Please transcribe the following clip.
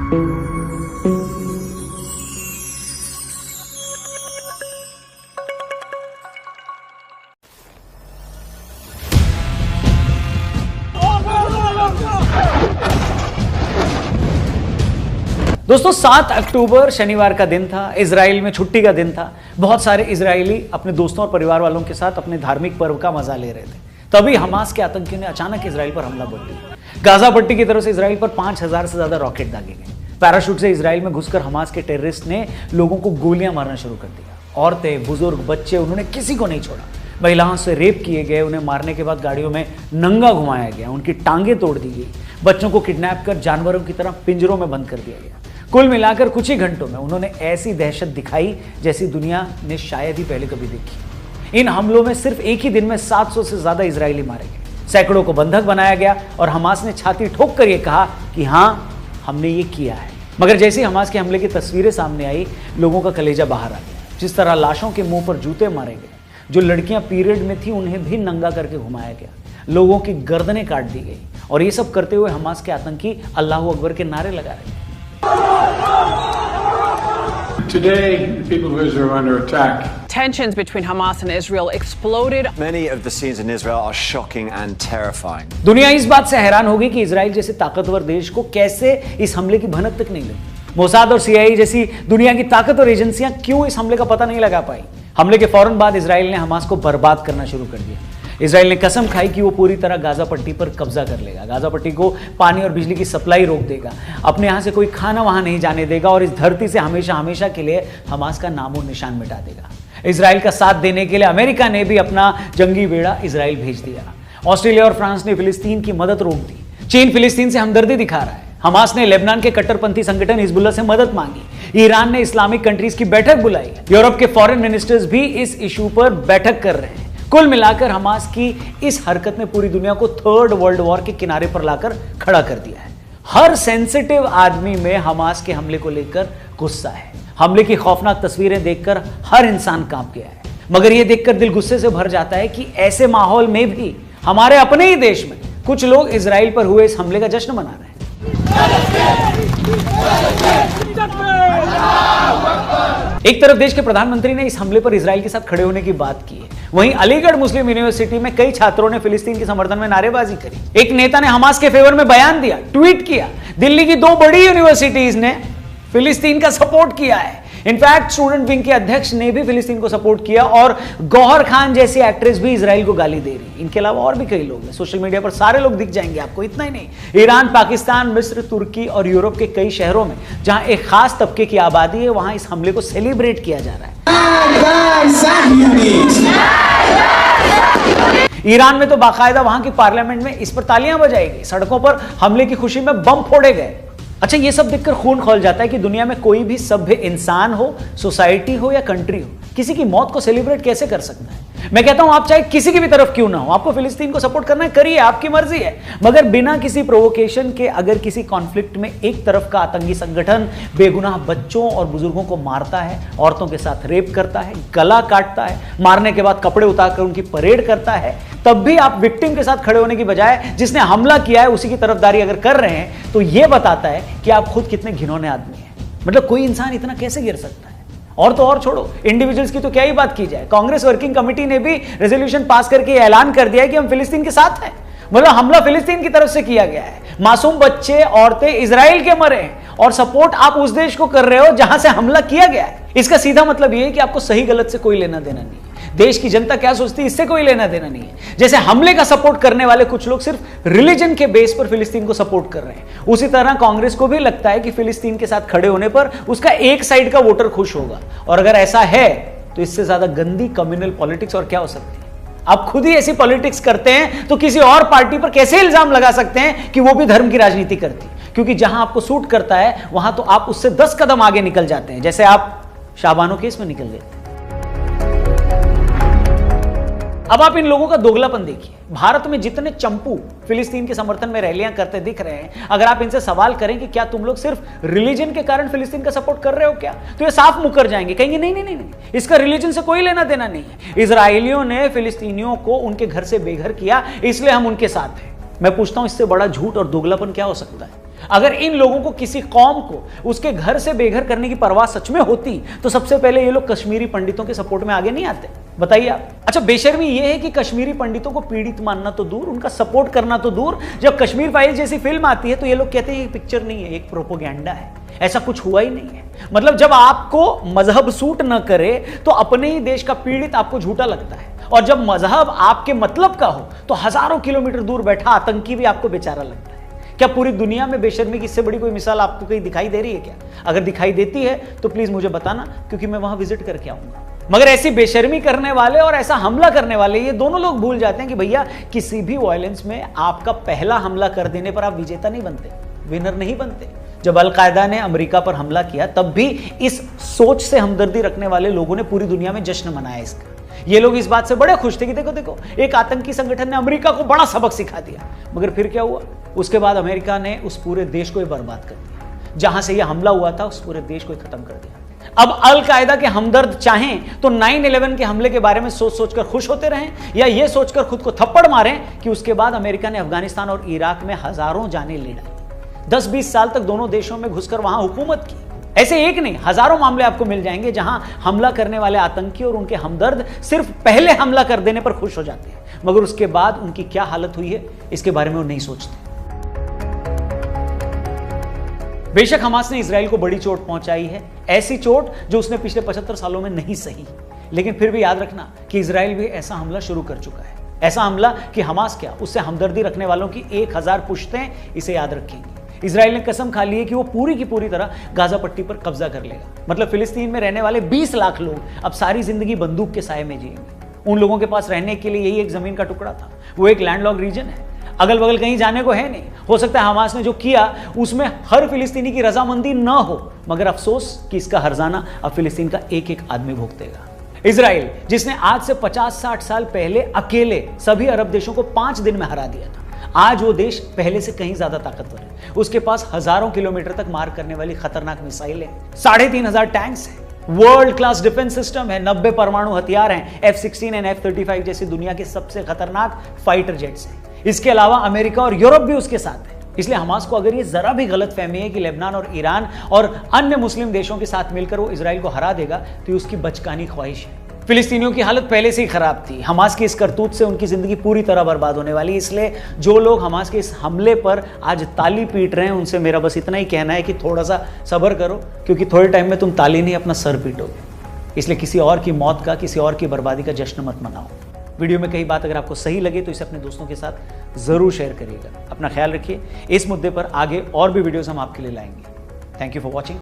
दोस्तों 7 अक्टूबर शनिवार का दिन था, इजराइल में छुट्टी का दिन था। बहुत सारे इजरायली अपने दोस्तों और परिवार वालों के साथ अपने धार्मिक पर्व का मजा ले रहे थे। तभी हमास के आतंकियों ने अचानक इजराइल पर हमला बोल दिया। गाजा पट्टी की तरफ से इजराइल पर 5000 से ज्यादा रॉकेट दागे गए। पैराशूट से इजराइल में घुसकर हमास के टेररिस्ट ने लोगों को गोलियां मारना शुरू कर दिया। औरतें, बुजुर्ग, बच्चे, उन्होंने किसी को नहीं छोड़ा। महिलाओं से रेप किए गए, उन्हें मारने के बाद गाड़ियों में नंगा घुमाया गया, उनकी टांगे तोड़ दी गई, बच्चों को किडनैप कर जानवरों की तरह पिंजरों में बंद कर दिया गया। कुल मिलाकर कुछ ही घंटों में उन्होंने ऐसी दहशत दिखाई जैसी दुनिया ने शायद ही पहले कभी देखी। इन हमलों में सिर्फ एक ही दिन में 700 से ज्यादा इजरायली मारे गए, सैकड़ों को बंधक बनाया गया और हमास ने छाती ठोक कर यह कहा कि हां, हमने ये किया है। मगर जैसे ही हमास के हमले की तस्वीरें सामने आई, लोगों का कलेजा बाहर आ गया। जिस तरह लाशों के मुंह पर जूते मारे गए, जो लड़कियां पीरियड में थी उन्हें भी नंगा करके घुमाया गया, लोगों की गर्दनें काट दी गई, और ये सब करते हुए हमास के आतंकी अल्लाहू अकबर के नारे लगा रहे हैं। Today, the people of Israel are under attack. Tensions between Hamas and Israel exploded. Many of the scenes in Israel are shocking and terrifying. दुनिया इस बात से हैरान होगी कि इजराइल जैसे ताकतवर देश को कैसे इस हमले की भनक तक नहीं लगी। मोसाद और सीआईए जैसी दुनिया की ताकतवर एजेंसियां क्यों इस हमले का पता नहीं लगा पाई। हमले के फौरन बाद इजराइल ने हमास को बर्बाद करना शुरू कर दिया। इजराइल ने कसम खाई कि वो पूरी तरह गाजा पट्टी पर कब्जा कर लेगा, गाजा पट्टी को पानी और बिजली की सप्लाई रोक देगा, अपने यहाँ से कोई खाना वहां नहीं जाने देगा और इस धरती से हमेशा हमेशा के लिए हमास का नामो निशान मिटा देगा। इजराइल का साथ देने के लिए अमेरिका ने भी अपना जंगी बेड़ा इजराइल भेज दिया। ऑस्ट्रेलिया और फ्रांस ने फिलिस्तीन की मदद रोक दी। चीन फिलिस्तीन से हमदर्दी दिखा रहा है। हमास ने लेबनान के कट्टरपंथी संगठन हिजबुल्लाह से मदद मांगी। ईरान ने इस्लामिक कंट्रीज की बैठक बुलाई। यूरोप के फॉरेन मिनिस्टर्स भी इस इशू पर बैठक कर रहे हैं। कुल मिलाकर हमास की इस हरकत ने पूरी दुनिया को थर्ड वर्ल्ड वॉर के किनारे पर लाकर खड़ा कर दिया है। हर सेंसिटिव आदमी में हमास के हमले को लेकर गुस्सा है। हमले की खौफनाक तस्वीरें देखकर हर इंसान कांप गया है। मगर यह देखकर दिल गुस्से से भर जाता है कि ऐसे माहौल में भी हमारे अपने ही देश में कुछ लोग इजराइल पर हुए इस हमले का जश्न मना रहे हैं। एक तरफ देश के प्रधानमंत्री ने इस हमले पर इजराइल के साथ खड़े होने की बात की है, वहीं अलीगढ़ मुस्लिम यूनिवर्सिटी में कई छात्रों ने फिलिस्तीन के समर्थन में नारेबाजी करी। एक नेता ने हमास के फेवर में बयान दिया, ट्वीट किया। दिल्ली की 2 बड़ी यूनिवर्सिटीज ने फिलिस्तीन का सपोर्ट किया है। इनफैक्ट स्टूडेंट विंग के अध्यक्ष ने भी फिलिस्तीन को सपोर्ट किया और गौहर खान जैसी एक्ट्रेस भी इजराइल को गाली दे रही। इनके अलावा और भी कई लोग हैं, सोशल मीडिया पर सारे लोग दिख जाएंगे आपको। इतना ही नहीं, ईरान, पाकिस्तान, मिस्र, तुर्की और यूरोप के कई शहरों में जहां एक खास तबके की आबादी है, वहां इस हमले को सेलिब्रेट किया जा रहा है। ईरान में तो बाकायदा वहां की पार्लियामेंट में इस पर तालियां बजाई गई, सड़कों पर हमले की खुशी में बम फोड़े गए। अच्छा, ये सब देखकर खून खौल जाता है कि दुनिया में कोई भी सभ्य इंसान हो, सोसाइटी हो या कंट्री हो, किसी की मौत को सेलिब्रेट कैसे कर सकता है। मैं कहता हूं आप चाहे किसी की भी तरफ क्यों ना हो, आपको फिलिस्तीन को सपोर्ट करना है, करिए, आपकी मर्जी है। मगर बिना किसी प्रोवोकेशन के अगर किसी कॉन्फ्लिक्ट में एक तरफ का आतंकी संगठन बेगुनाह बच्चों और बुजुर्गों को मारता है, औरतों के साथ रेप करता है, गला काटता है, मारने के बाद कपड़े उतारकर उनकी परेड करता है, तब भी आप विक्टिम के साथ खड़े होने की बजाय जिसने हमला किया है उसी की तरफदारी अगर कर रहे हैं, तो यह बताता है कि आप खुद कितने घिनौने आदमी हैं। मतलब कोई इंसान इतना कैसे गिर सकता है। और तो और छोड़ो, इंडिविजुअल्स की तो क्या ही बात की जाए। कांग्रेस वर्किंग कमेटी ने भी रेजोल्यूशन पास करके ऐलान कर दिया है कि हम फिलिस्तीन के साथ हैं। मतलब हमला फिलिस्तीन की तरफ से किया गया है, मासूम बच्चे, औरतें इजराइल के मरे हैं, और सपोर्ट आप उस देश को कर रहे हो जहां से हमला किया गया है। इसका सीधा मतलब यह है कि आपको सही गलत से कोई लेना देना नहीं है। देश की जनता क्या सोचती है, इससे कोई लेना देना नहीं है। जैसे हमले का सपोर्ट करने वाले कुछ लोग सिर्फ रिलीजन के बेस पर फिलिस्तीन को सपोर्ट कर रहे हैं, उसी तरह कांग्रेस को भी लगता है कि फिलिस्तीन के साथ खड़े होने पर उसका एक साइड का वोटर खुश होगा। और अगर ऐसा है तो इससे ज्यादा गंदी कम्युनल पॉलिटिक्स और क्या हो सकती है। आप खुद ही ऐसी पॉलिटिक्स करते हैं तो किसी और पार्टी पर कैसे इल्जाम लगा सकते हैं कि वो भी धर्म की राजनीति करती है। क्योंकि जहां आपको सूट करता है वहां तो आप उससे 10 कदम आगे निकल जाते हैं, जैसे आप शाबानो केस में निकल गए। अब आप इन लोगों का दोगलापन देखिए। भारत में जितने चंपू फिलिस्तीन के समर्थन में रैलियां करते दिख रहे हैं, अगर आप इनसे सवाल करें कि क्या तुम लोग सिर्फ रिलीजन के कारण फिलिस्तीन का सपोर्ट कर रहे हो क्या, तो ये साफ मुकर जाएंगे, कहेंगे नहीं नहीं नहीं नहीं, इसका रिलीजन से कोई लेना देना नहीं है। इजरायलियों ने फिलिस्तीनियों को उनके घर से बेघर किया, इसलिए हम उनके साथ हैं। मैं पूछता हूं, इससे बड़ा झूठ और दोगलापन क्या हो सकता है। अगर इन लोगों को किसी कौम को उसके घर से बेघर करने की परवाह सच में होती तो सबसे पहले ये लोग कश्मीरी पंडितों के सपोर्ट में आगे नहीं आते? बताइए आप। अच्छा, बेशर्मी ये है कि कश्मीरी पंडितों को पीड़ित मानना तो दूर, उनका सपोर्ट करना तो दूर, जब कश्मीर फाइल्स जैसी फिल्म आती है तो ये लोग कहते हैं ये पिक्चर नहीं है, एक प्रोपोगेंडा है, ऐसा कुछ हुआ ही नहीं है। मतलब जब आपको मजहब सूट न करे तो अपने ही देश का पीड़ित आपको झूठा लगता है, और जब मजहब आपके मतलब का हो तो हजारों किलोमीटर दूर बैठा आतंकी भी आपको बेचारा लगता है। क्या पूरी दुनिया में बेशर्मी की इससे बड़ी कोई मिसाल आपको कहीं दिखाई दे रही है क्या? अगर दिखाई देती है तो प्लीज मुझे बताना, क्योंकि मैं वहां विजिट करके आऊंगा। मगर ऐसी बेशर्मी करने वाले और ऐसा हमला करने वाले, ये दोनों लोग भूल जाते हैं कि भैया किसी भी वायलेंस में आपका पहला हमला कर देने पर आप विजेता नहीं बनते, विनर नहीं बनते। जब अलकायदा ने अमेरिका पर हमला किया तब भी इस सोच से हमदर्दी रखने वाले लोगों ने पूरी दुनिया में जश्न मनाया इसका। ये लोग इस बात से बड़े खुश थे कि देखो देखो एक आतंकी संगठन ने अमेरिका को बड़ा सबक सिखा दिया। मगर फिर क्या हुआ? उसके बाद अमेरिका ने उस पूरे देश को बर्बाद कर दिया। जहां से यह हमला हुआ था उस पूरे देश को खत्म कर दिया। अब अलकायदा के हमदर्द चाहें तो 9/11 के हमले के बारे में सोच सोचकर खुश होते रहें, या ये सोचकर खुद को थप्पड़ मारें कि उसके बाद अमेरिका ने अफगानिस्तान और इराक में हजारों जानें ले डाली। 10-20 साल तक दोनों देशों में घुसकर वहां हुकूमत की। ऐसे एक नहीं, हजारों मामले आपको मिल जाएंगे जहां हमला करने वाले आतंकी और उनके हमदर्द सिर्फ पहले हमला कर देने पर खुश हो जाते हैं, मगर उसके बाद उनकी क्या हालत हुई है इसके बारे में वो नहीं सोचते। बेशक हमास ने इजराइल को बड़ी चोट पहुंचाई है, ऐसी चोट जो उसने पिछले 75 सालों में नहीं सही, लेकिन फिर भी याद रखना कि इजराइल भी ऐसा हमला शुरू कर चुका है। ऐसा हमला कि हमास क्या, उससे हमदर्दी रखने वालों की 1000 पुश्तें इसे याद रखेंगी। इजराइल ने कसम खा ली है कि वो पूरी की पूरी तरह गाजा पट्टी पर कब्जा कर लेगा। मतलब फिलिस्तीन में रहने वाले 20 लाख लोग अब सारी जिंदगी बंदूक के साए में जिएंगे। उन लोगों के पास रहने के लिए यही एक जमीन का टुकड़ा था, वो एक लैंडलॉक्ड रीजन है, अगल बगल कहीं जाने को है नहीं। हो सकता है हमास ने जो किया उसमें हर फिलिस्तीनी की रजामंदी न हो, मगर अफसोस कि इसका हर्जाना अब फिलिस्तीन का एक एक आदमी भुगतेगा। इजराइल जिसने आज से 50-60 साल पहले अकेले सभी अरब देशों को 5 दिन में हरा दिया था, आज वो देश पहले से कहीं ज्यादा ताकतवर है। उसके पास हजारों किलोमीटर तक मार करने वाली खतरनाक मिसाइलें, 3500 टैंक्स हैं, वर्ल्ड क्लास डिफेंस सिस्टम है, 90 परमाणु हथियार हैं, F-16 और F-35 जैसी दुनिया के सबसे खतरनाक फाइटर जेट्स हैं। इसके अलावा अमेरिका और यूरोप भी उसके साथ है। इसलिए हमास को अगर ये जरा भी गलत फहमी है कि लेबनान और ईरान और अन्य मुस्लिम देशों के साथ मिलकर वो इजराइल को हरा देगा, तो ये उसकी बचकानी ख्वाहिश है। फिलिस्तीनियों की हालत पहले से ही खराब थी, हमास की इस करतूत से उनकी जिंदगी पूरी तरह बर्बाद होने वाली। इसलिए जो लोग हमास के इस हमले पर आज ताली पीट रहे हैं उनसे मेरा बस इतना ही कहना है कि थोड़ा सा सब्र करो, क्योंकि थोड़े टाइम में तुम ताली नहीं अपना सर पीटोगे। इसलिए किसी और की मौत का, किसी और की बर्बादी का जश्न मत मनाओ। वीडियो में कई बात अगर आपको सही लगे तो इसे अपने दोस्तों के साथ जरूर शेयर करिएगा। अपना ख्याल रखिए। इस मुद्दे पर आगे और भी वीडियोस हम आपके लिए लाएंगे। Thank you for watching.